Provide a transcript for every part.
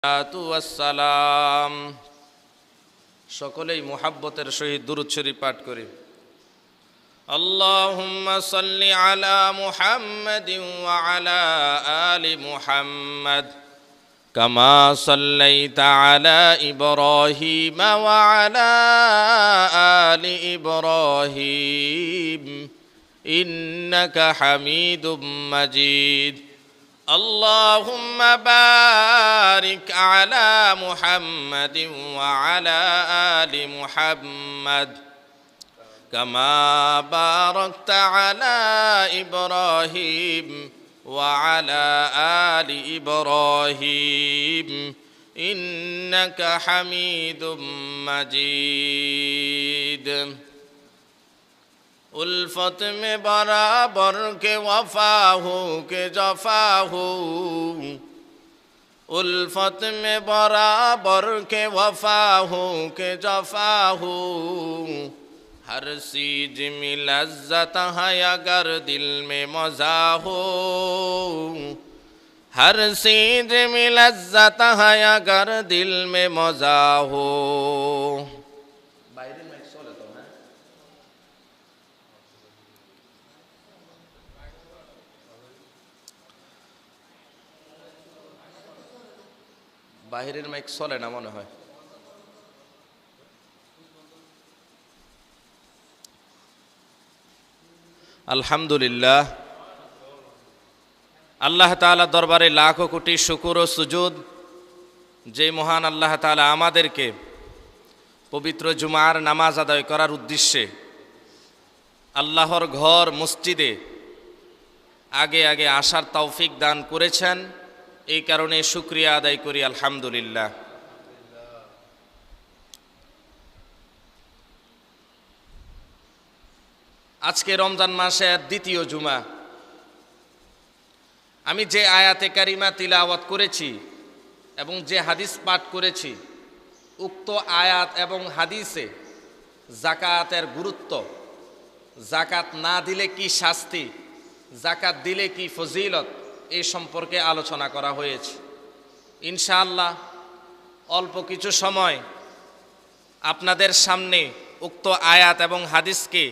ওয়াসসালাম। সকলেই মুহাব্বতের সহিত দুরূদ শরীফ পাঠ করি। আল্লাহুম্মা সাল্লি আলা মুহাম্মাদিন ওয়া আলা আলি মুহাম্মাদ কামা সাল্লাইতা আলা ইব্রাহিম ওয়া আলা আলি ইব্রাহিম ইন্নাকা হামিদুম মাজিদ। اللهم بارك على محمد وعلى آل محمد كما باركت على إبراهيم وعلى آل إبراهيم إنك حميد مجيد। उल्फत में बराबर के वफा हो के जफा हो, उल्फत में बराबर के वफा हो के जफा हो, हर चीज में लज्जत है अगर दिल में मज़ा हो, हर चीज में लज्जत है अगर दिल में मज़ा हो। বাহিরের মাইক চলে না মনে হয়। আলহামদুলিল্লাহ, আল্লাহ তাআলা দরবারে লাখো কোটি শুকর ও সুজুদ, যে মহান আল্লাহ তাআলা আমাদেরকে পবিত্র জুমার নামাজ আদায় করার উদ্দেশ্যে আল্লাহর ঘর মসজিদে আগে আগে আসার তৌফিক দান করেছেন। এই কারণে শুকরিয়া আদায় করি আলহামদুলিল্লাহ। আজকে রমজান মাসের দ্বিতীয় জুমা। আমি যে আয়াতে কারিমা তিলাওয়াত করেছি এবং যে হাদিস পাঠ করেছি, উক্ত আয়াত এবং হাদিসে যাকাতের গুরুত্ব, যাকাত না দিলে কি শাস্তি, যাকাত দিলে কি ফজিলত, এই সম্পর্কে আলোচনা করা হয়েছে। ইনশাআল্লাহ অল্প কিছু সময় আপনাদের সামনে উক্ত আয়াত এবং হাদিসকে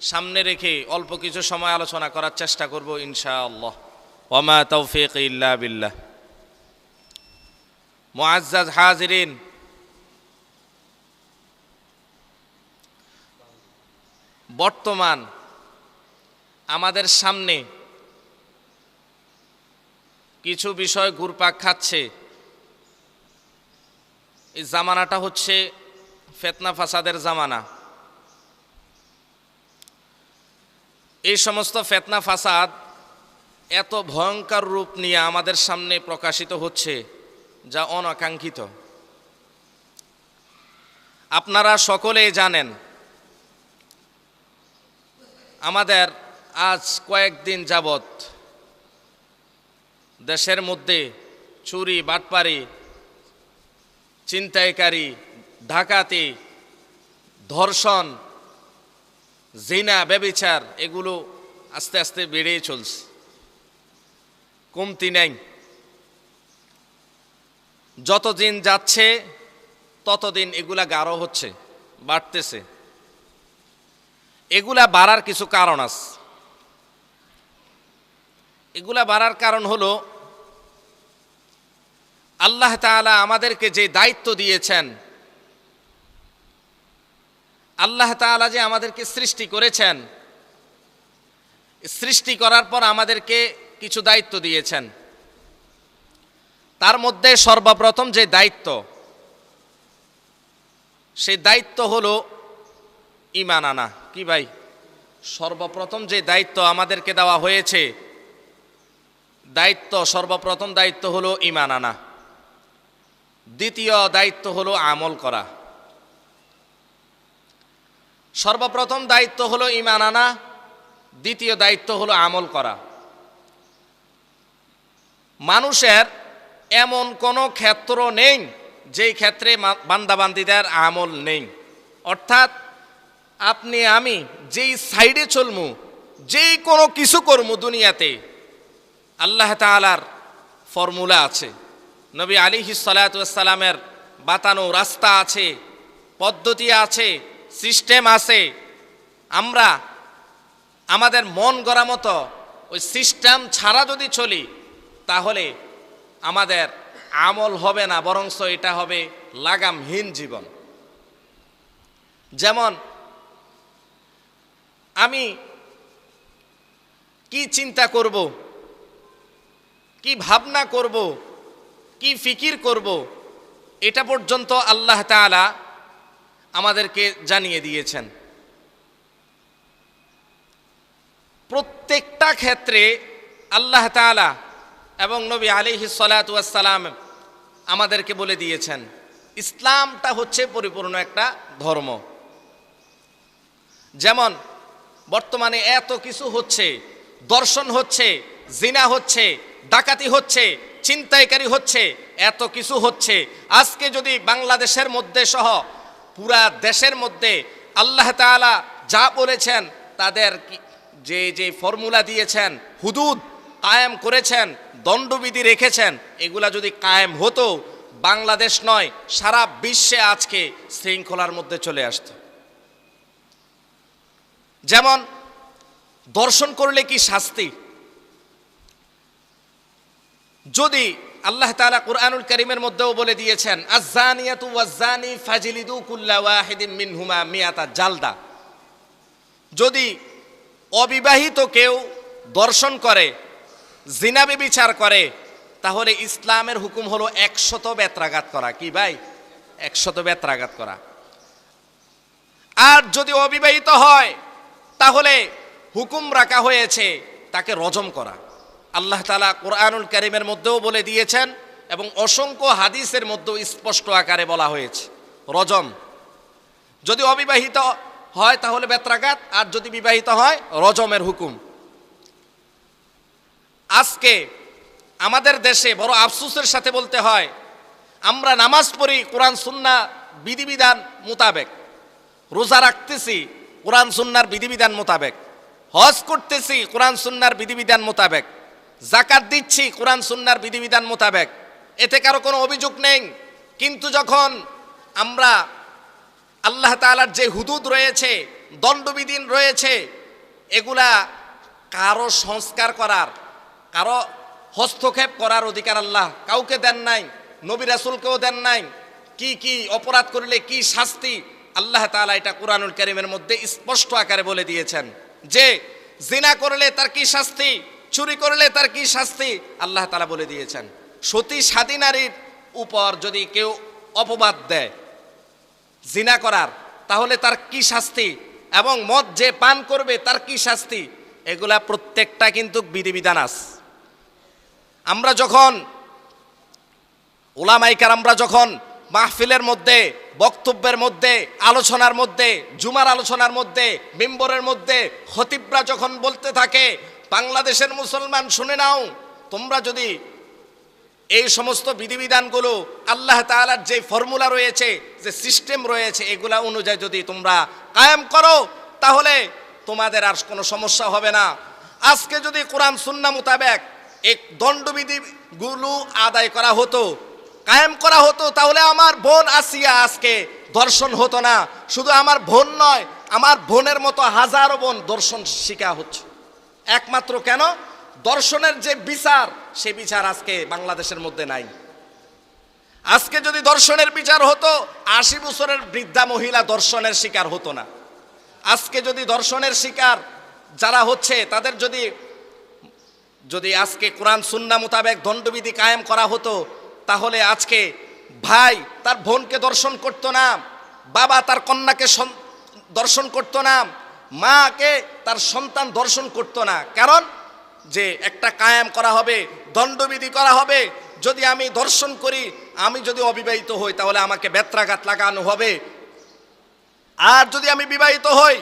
সামনে রেখে অল্প কিছু সময় আলোচনা করার চেষ্টা করব ইনশাআল্লাহ। ওয়া মা তৌফিক ইল্লা বিল্লাহ। মুআজ্জাজ হাজিরিন, বর্তমান আমাদের সামনে কিছু বিষয় ঘুরপাক খাচ্ছে। এই জামানাটা হচ্ছে ফিতনা ফাসাদের জামানা। এই সমস্ত ফিতনা ফাসাদ এত ভয়ঙ্কর রূপ নিয়ে আমাদের সামনে প্রকাশিত হচ্ছে, যা অনাকাঙ্ক্ষিত। আপনারা সকলেই জানেন, আমাদের আজ কয়েকদিন যাবত দেশের মধ্যে চুরি, বাটপারি, ছিনতাইকারী, ডাকাতি, ধর্ষণ, জিনা, ব্যভিচার এগুলো আস্তে আস্তে বেড়েই চলছে, কমতি নাই। যতদিন যাচ্ছে ততদিন এগুলা গাঢ় হচ্ছে, বাড়তেছে। এগুলা বাড়ার কিছু কারণ আছে। এগুলা বাড়ার কারণ হলো আল্লাহ তাআলা আমাদেরকে যে দায়িত্ব দিয়েছেন, আল্লাহ তাআলা যে আমাদেরকে সৃষ্টি করেছেন, সৃষ্টি করার পর আমাদেরকে কিছু দায়িত্ব দিয়েছেন। তার মধ্যে সর্বপ্রথম যে দায়িত্ব, সেই দায়িত্ব হলো ঈমান আনা। কি ভাই? সর্বপ্রথম যে দায়িত্ব আমাদেরকে দেওয়া হয়েছে, সর্বপ্রথম দায়িত্ব হলো ঈমান আনা। দ্বিতীয় দায়িত্ব হলো আমল করা। সর্বপ্রথম দায়িত্ব হলো ঈমান আনা, দ্বিতীয় দায়িত্ব হলো আমল করা। মানুষের এমন কোনো ক্ষেত্র নেই যেই ক্ষেত্রে বান্দাবান্দীদের আমল নেই। অর্থাৎ আপনি আমি যেই সাইডে চলমু, যেই কোনো কিছু করমু দুনিয়াতে, আল্লাহ তাআলার ফর্মুলা আছে, নবী আলাইহিস সালাতু ওয়াস সালামের বাতানো রাস্তা আছে, পদ্ধতি আছে, সিস্টেম আছে। আমরা আমাদের মন গড়া মতো ওই সিস্টেম ছাড়া যদি চলি তাহলে আমাদের আমল হবে না, বরঞ্চ এটা হবে লাগামহীন জীবন। যেমন আমি কি চিন্তা করব, কি ভাবনা করব, কি ফিকির করব, এটা পর্যন্ত আল্লাহ তাআলা আমাদেরকে জানিয়ে দিয়েছেন। প্রত্যেকটা ক্ষেত্রে আল্লাহ তাআলা এবং নবী আলাইহিস সালাতু ওয়াস সালাম আমাদেরকে বলে দিয়েছেন ইসলামটা হচ্ছে পরিপূর্ণ একটা ধর্ম। যেমন বর্তমানে এত কিছু হচ্ছে, দর্শন হচ্ছে, জিনা হচ্ছে, ডাকাতি হচ্ছে, ছিনতাইকারী হচ্ছে, এত কিছু হচ্ছে। আজকে যদি বাংলাদেশের মধ্যে সহ পুরা দেশের মধ্যে আল্লাহ তাআলা যা বলেছেন, তাদের যে যে ফর্মুলা দিয়েছেন, হুদুদ কায়েম করেছেন, দণ্ডবিধি রেখেছেন, এগুলা যদি কায়েম হতো, বাংলাদেশ নয় সারা বিশ্বে আজকে শৃঙ্খলার মধ্যে চলে আসতো। যেমন দর্শন করলে কি শাস্তি, যদি আল্লাহ তাআলা কুরআনুল কারীমের মধ্যেও বলে দিয়েছেন আয-যানিয়াতু ওয়াজ-যানি ফাজলিদু কুল্লা ওয়াহিদিন মিনহুমা মিয়াতা জালদা, যদি অবিবাহিত কেউ দর্শন করে, জিনা ব্যভিচার করে, তাহলে ইসলামের হুকুম হলো 100 বেত্রাঘাত করা। কি ভাই? 100 বেত্রাঘাত করা। আর যদি অবিবাহিত হয় তাহলে হুকুম রাখা হয়েছে তাকে রজম করা। আল্লাহ তাআলা কুরআনুল কারীমের মধ্যেও বলে দিয়েছেন এবং অসংখ্য হাদিসের মধ্যেও স্পষ্ট আকারে বলা হয়েছে রজম। যদি অবিবাহিত হয় তাহলে বেত্রাঘাত, আর যদি বিবাহিত হয় রজমের হুকুম। আজকে আমাদের দেশে বড় আফসোসের সাথে বলতে হয়, আমরা নামাজ পড়ি কোরআন সুন্নাহ বিধিবিধান মোতাবেক, রোজা রাখতেছি কোরআন সুন্নাহর বিধিবিধান মোতাবেক, হজ করতেছি কোরআন সুন্নাহর বিধিবিধান মোতাবেক, যাকাত দিচ্ছি কোরআন সুন্নাহর বিধিবিধান মোতাবেক, এতে কারো কোনো অভিযোগ নেই। কিন্তু যখন আমরা আল্লাহ তাআলার যে হুদুদ রয়েছে, দণ্ডবিধি রয়েছে, এগুলা কারো সংস্কার করার, কারো হস্তক্ষেপ করার অধিকার আল্লাহ কাউকে দেন নাই, নবী রাসূলকেও দেন নাই। কি কি অপরাধ করলে কি শাস্তি, আল্লাহ তাআলা এটা কুরআনুল কারীমের মধ্যে স্পষ্ট আকারে বলে দিয়েছেন যে জিনা করলে তার কি শাস্তি, চুরি করলে তার কি শাস্তি, আল্লাহ তাআলা বলে দিয়েছেন। সতী সাধী নারীর উপর যদি কেউ অপবাদ দেয় জিনা করার, তাহলে তার কি শাস্তি, এবং মদ যে পান করবে তার কি শাস্তি, এগুলা প্রত্যেকটা কিন্তু বিধিবিধান আছে। আমরা যখন উলামায়ে কেরামরা যখন মাহফিলের মধ্যে, বক্তব্যের মধ্যে, আলোচনার মধ্যে, জুমার আলোচনার মধ্যে, মিম্বরের মধ্যে খতিবরা যখন বলতে থাকে, বাংলাদেশের মুসলমান শুনে নাও, তোমরা যদি এই সমস্ত বিধিবিধানগুলো আল্লাহ তাআলার যে ফর্মুলা রয়েছে, যে সিস্টেম রয়েছে, এগুলা অনুযায়ী যদি তোমরা কায়েম করো তাহলে তোমাদের আর কোনো সমস্যা হবে না। আজকে যদি কোরআন সুন্নাহ মোতাবেক এই দণ্ডবিধিগুলো আদায় করা হতো, কায়েম করা হতো, তাহলে আমার বোন আসিয়া আজকে দর্শন হতো না। শুধু আমার বোন নয়, আমার বোনের মতো হাজারো বোন দর্শন শিখা হচ্ছে। একমাত্র কেন? দর্শনের যে বিচার, সে বিচার আজকে বাংলাদেশের মধ্যে নাই। আজকে যদি দর্শনের বিচার হতো, 80 বছরের বৃদ্ধা মহিলা দর্শনের শিকার হতো না। আজকে যদি দর্শনের শিকার যারা হচ্ছে তাদের যদি আজকে কোরআন সুন্নাহ মোতাবেক দণ্ডবিধি কায়েম করা হতো, তাহলে আজকে ভাই তার বোনকে দর্শন করতো না, বাবা তার কন্যাকে দর্শন করতো না, মাকে তার সন্তান দর্শন করতো না। কারণ যে একটা কায়েম করা হবে, দণ্ডবিধি করা হবে, যদি আমি দর্শন করি, আমি যদি অবিবাহিত হই তাহলে আমাকে বেত্রাঘাত লাগানো হবে, আর যদি আমি বিবাহিত হই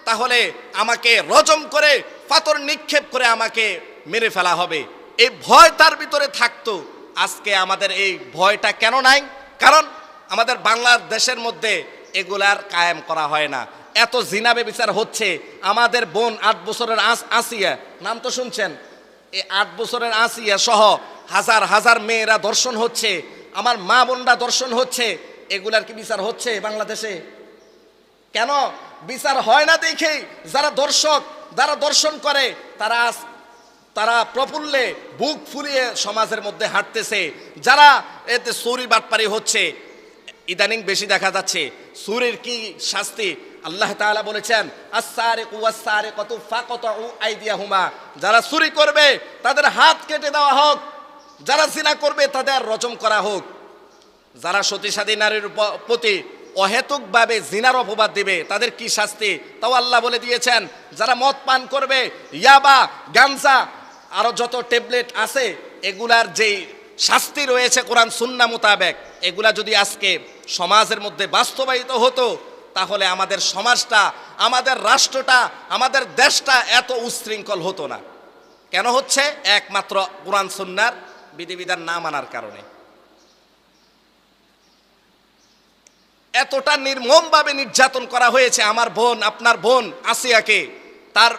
তাহলে আমাকে রজম করে পাথর নিক্ষেপ করে আমাকে মেরে ফেলা হবে। এই ভয় তার ভিতরে থাকতো। আজকে আমাদের এই ভয়টা কেন নাই? কারণ আমাদের বাংলাদেশের মধ্যে এগুলার কায়েম করা হয় না। এত জিনা ব্যভিচার হচ্ছে। আমাদের বোন 8 বছরের আসিয়া, নাম তো শুনছেন, এই 8 বছরের আসিয়া সহ হাজার হাজার মেয়েরা দর্শন হচ্ছে, আমার মা বোনরা দর্শন হচ্ছে, এগুলার কি বিচার হচ্ছে বাংলাদেশে? কেন বিচার হয় না? দেখেই যারা দর্শক, যারা দর্শন করে, তারা প্রফুল্লে বুক ফুলিয়ে সমাজের মধ্যে হাঁটতেছে। যারা এতে চুরি বাটপারি হচ্ছে, ইদানিং বেশি দেখা যাচ্ছে। চুরির কি শাস্তি? আল্লাহ তাআলা বলেছেন, আস-সারিকু ওয়াস-সারিকাতু ফাকতাউ আইদিয়াহুমা, যারা চুরি করবে তাদের হাত কেটে দেওয়া হোক, যারা জিনা করবে তাদের রজম করা হোক। যারা সতীসাধী নারীর প্রতি অহেতুকভাবে জিনার অপবাদ দিবে তাদের কি শাস্তি, তাও আল্লাহ বলে দিয়েছেন। যারা মদ পান করবে, ইয়াবা, গাঞ্জা, আরো যত ট্যাবলেট আছে, এগুলার যেই শাস্তি রয়েছে কোরআন সুন্নাহ মোতাবেক, এগুলা যদি আজকে সমাজের মধ্যে বাস্তবায়িত হতো, তাহলে আমাদের সমাজটা, আমাদের রাষ্ট্রটা, আমাদের দেশটা এত উচ্ছৃঙ্খল হতো না। কেন হচ্ছে? একমাত্র কোরআন সুন্নাহর বিধিবিধান না মানার কারণে। এতটা নির্মমভাবে নির্যাতন করা হয়েছে আমার বোন, আপনার বোন আসিয়াকে। তার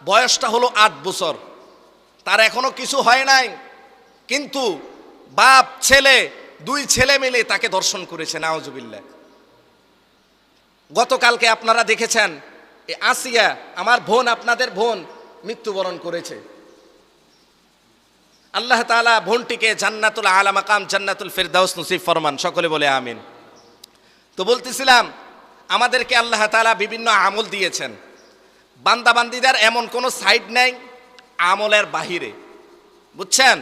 বয়সটা হলো 8 বছর, তার এখনো কিছু হয় নাই, কিন্তু বাপ ছেলে, 2 ছেলে মিলে তাকে ধর্ষণ করেছে, নাউজুবিল্লাহ। গতকালকে আপনারা দেখেছেন, আসিয়া আমার বোন, আপনাদের বোন মৃত্যুবরণ করেছে। আল্লাহ তাআলা বোনটিকে জান্নাতুল আলা মাকাম, জান্নাতুল ফিরদাউস নসিব ফরমান, সকলে বলে আমিন। তো বলতেছিলাম, আমাদেরকে আল্লাহ তাআলা বিভিন্ন আমল দিয়েছেন। বান্দাবান্দিদের এমন কোনো সাইড নাই আমলের বাহিরে, বুঝছেন?